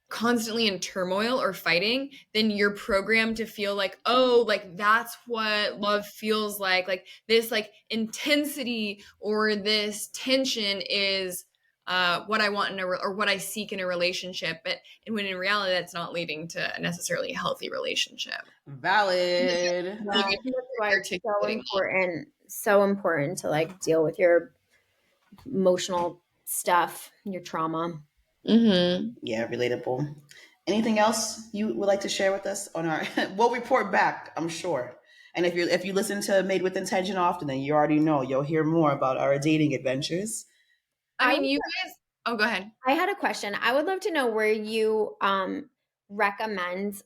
constantly in turmoil or fighting, then you're programmed to feel like, oh, like that's what love feels like this like intensity or this tension is what I want or what I seek in a relationship. But and when in reality, that's not leading to necessarily a healthy relationship. Valid. Yeah, Really I good think that's why it's articulating so important to like deal with your emotional stuff, your trauma. that. Mm-hmm. Yeah, relatable. Anything else you would like to share with us on our we'll report back, I'm sure. And if you listen to Made with Intention often, then you already know you'll hear more about our dating adventures. I mean, you guys. Oh, go ahead. I had a question. I would love to know where you recommend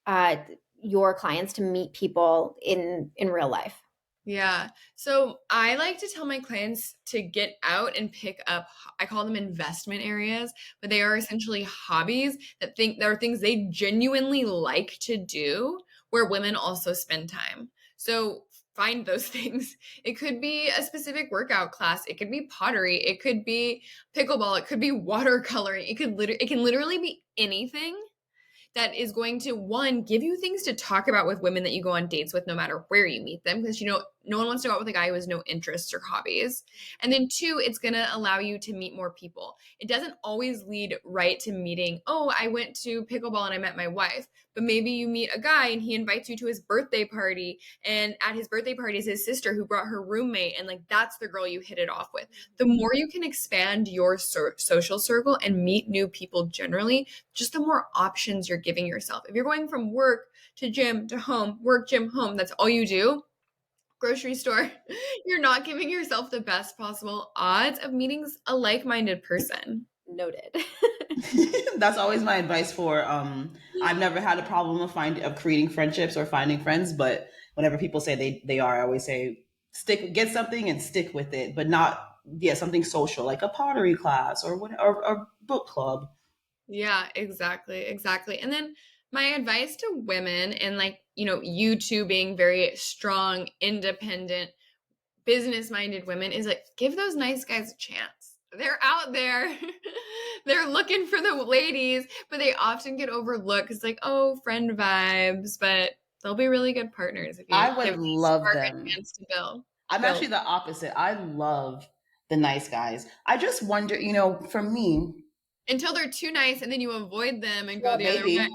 uh, your clients to meet people in real life. Yeah. So I like to tell my clients to get out and pick up, I call them investment areas, but they are essentially hobbies that there are things they genuinely like to do where women also spend time. So find those things. It could be a specific workout class. It could be pottery. It could be pickleball. It could be watercoloring. It can literally be anything that is going to, one, give you things to talk about with women that you go on dates with no matter where you meet them, because you know no one wants to go out with a guy who has no interests or hobbies. And then two, it's going to allow you to meet more people. It doesn't always lead right to meeting, oh, I went to pickleball and I met my wife, but maybe you meet a guy and he invites you to his birthday party, and at his birthday party is his sister who brought her roommate, and like that's the girl you hit it off with. The more you can expand your social circle and meet new people generally, just the more options you're giving yourself. If you're going from work to gym to home, work, gym, home, that's all you do, grocery store, you're not giving yourself the best possible odds of meeting a like-minded person. Noted. That's always my advice for I've never had a problem of creating friendships or finding friends, but whenever people say they are, I always say get something and stick with it, but not something social like a pottery class or what or book club. Yeah, exactly. And then my advice to women, and like, you two being very strong, independent, business-minded women, is like, give those nice guys a chance. They're out there. They're looking for the ladies, but they often get overlooked. It's like, oh, friend vibes, but they'll be really good partners if you I would give love spark them. a chance to build. I'm actually the opposite. I love the nice guys. I just wonder, for me, Until they're too nice, and then you avoid them and go Well, the other way.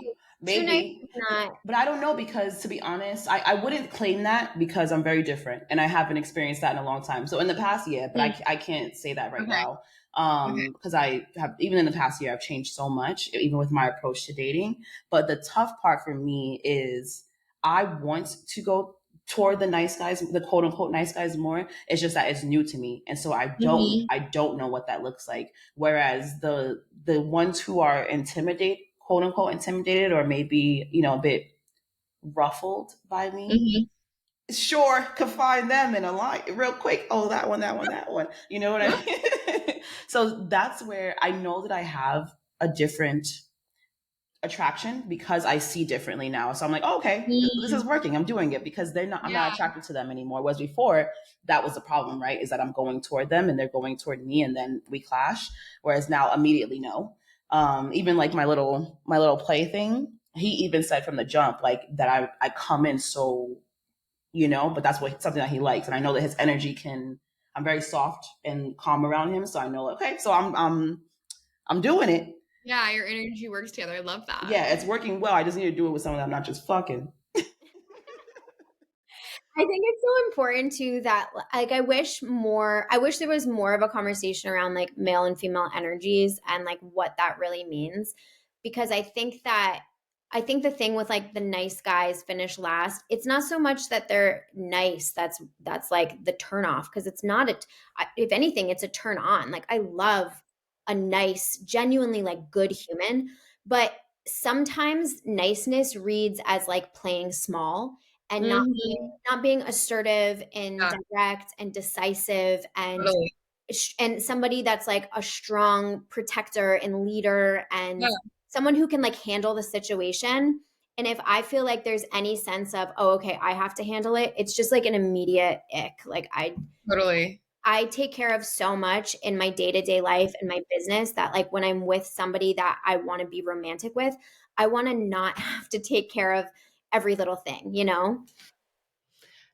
too nice maybe, is not. but I don't know, because to be honest, I wouldn't claim that because I'm very different and I haven't experienced that in a long time. So in the past year, but I can't say that right Okay. now. Okay. Because I have, even in the past year, I've changed so much, even with my approach to dating. But the tough part for me is I want to go toward the nice guys, the quote unquote nice guys more. It's just that it's new to me. And so Mhm. I don't know what that looks like. Whereas the ones who are quote unquote intimidated, or maybe, a bit ruffled by me, Mhm. sure, could find them in a line real quick. Oh, that one, that one, that one. You know what I mean? So that's where I know that I have a different attraction because I see differently now. So I'm like, oh, okay, this is Mm. working. I'm doing it because I'm Yeah. not attracted to them anymore. Whereas before, that was the problem, right? Is that I'm going toward them and they're going toward me, and then we clash. Whereas now, immediately, no. Even like my little play thing, he even said from the jump, like, that I come in so, but that's something that he likes. And I know that his energy I'm very soft and calm around him. So I know, okay, so I'm doing it. Yeah, your energy works together. I love that. Yeah, it's working well. I just need to do it with someone that I'm not just fucking. I think it's so important too that like I wish there was more of a conversation around like male and female energies and like what that really means, because I think the thing with like the nice guys finish last, it's not so much that they're nice that's like the turn off, because it's not if anything it's a turn on. Like I love a nice, genuinely like good human, but sometimes niceness reads as like playing small and Mhm. not being assertive and Yeah, direct and decisive totally. and somebody that's like a strong protector and leader Yeah, and someone who can like handle the situation. And if I feel like there's any sense of, oh, okay, I have to handle it, it's just like an immediate ick. Like totally. I take care of so much in my day-to-day life and my business that like when I'm with somebody that I want to be romantic with, I want to not have to take care of every little thing, you know?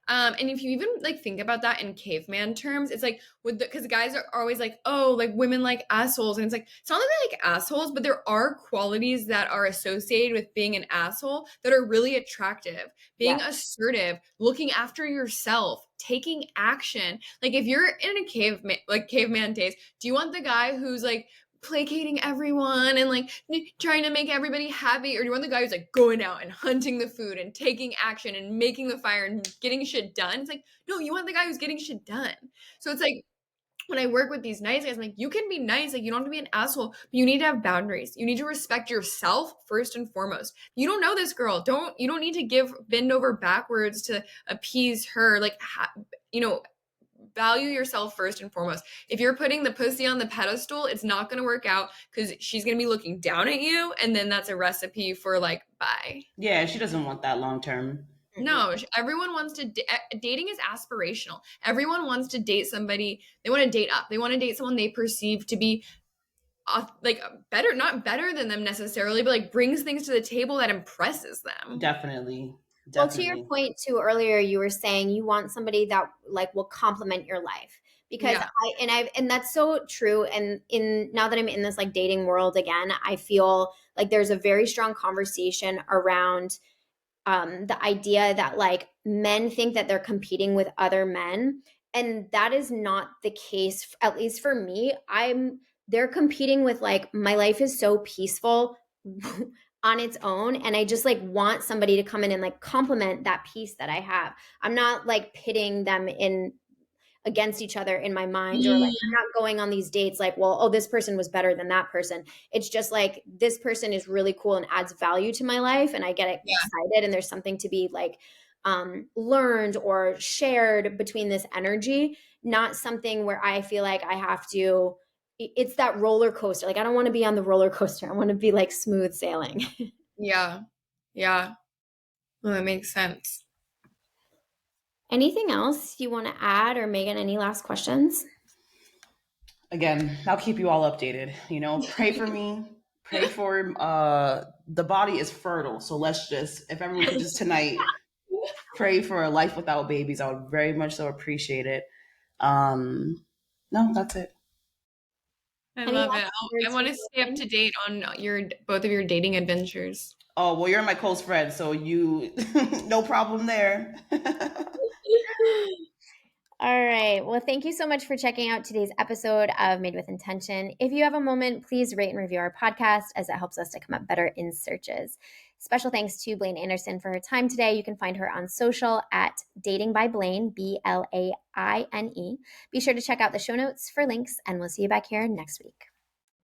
And if you even like think about that in caveman terms, it's like because guys are always like, oh, like women like assholes, and it's not that they like assholes, but there are qualities that are associated with being an asshole that are really attractive. Yeah. Being assertive, looking after yourself, taking action. Like if you're in a caveman days, do you want the guy who's like placating everyone and like trying to make everybody happy, or do you want the guy who's like going out and hunting the food and taking action and making the fire and getting shit done? It's like, no, you want the guy who's getting shit done. So it's like when I work with these nice guys, I'm like, you can be nice, like you don't have to be an asshole, but you need to have boundaries. You need to respect yourself first and foremost. You don't know this girl. You don't need to bend over backwards to appease her. Like you know value yourself first and foremost. If you're putting the pussy on the pedestal, it's not going to work out because she's going to be looking down at you. And then that's a recipe for like, bye. Yeah, she doesn't want that long term. No, everyone wants to, dating is aspirational. Everyone wants to date somebody. They want to date up. They want to date someone they perceive to be like better, not better than them necessarily, but like brings things to the table that impresses them. Definitely. Well, to your Definitely. point too earlier, you were saying you want somebody that like will complement your life, because Yeah. and that's so true. And in now that I'm in this like dating world again, I feel like there's a very strong conversation around the idea that like men think that they're competing with other men, and that is not the case. At least for me, they're competing with like my life is so peaceful. on its own. And I just like want somebody to come in and like complement that piece that I have. I'm not like pitting them in against each other in my mind, or like I'm not going on these dates like, well, oh, this person was better than that person. It's just like this person is really cool and adds value to my life, and I get excited, and there's something to be like learned or shared between this energy, not something where I feel like I have to, it's that roller coaster. Like I don't want to be on the roller coaster. I want to be like smooth sailing. Yeah. Yeah. Well, that makes sense. Anything else you want to add, or Maegan, any last questions? Again, I'll keep you all updated. You know, pray for me. Pray for the body is fertile. So let's just, if everyone could just tonight pray for a life without babies, I would very much so appreciate it. No, that's it. I Any love last it. I words want for to stay up to date on your both of your dating adventures. Oh, well, you're my close friend, so you, no problem there. All right. Well, thank you so much for checking out today's episode of Made with Intention. If you have a moment, please rate and review our podcast, as it helps us to come up better in searches. Special thanks to Blaine Anderson for her time today. You can find her on social at Dating by Blaine, Blaine. Be sure to check out the show notes for links, and we'll see you back here next week.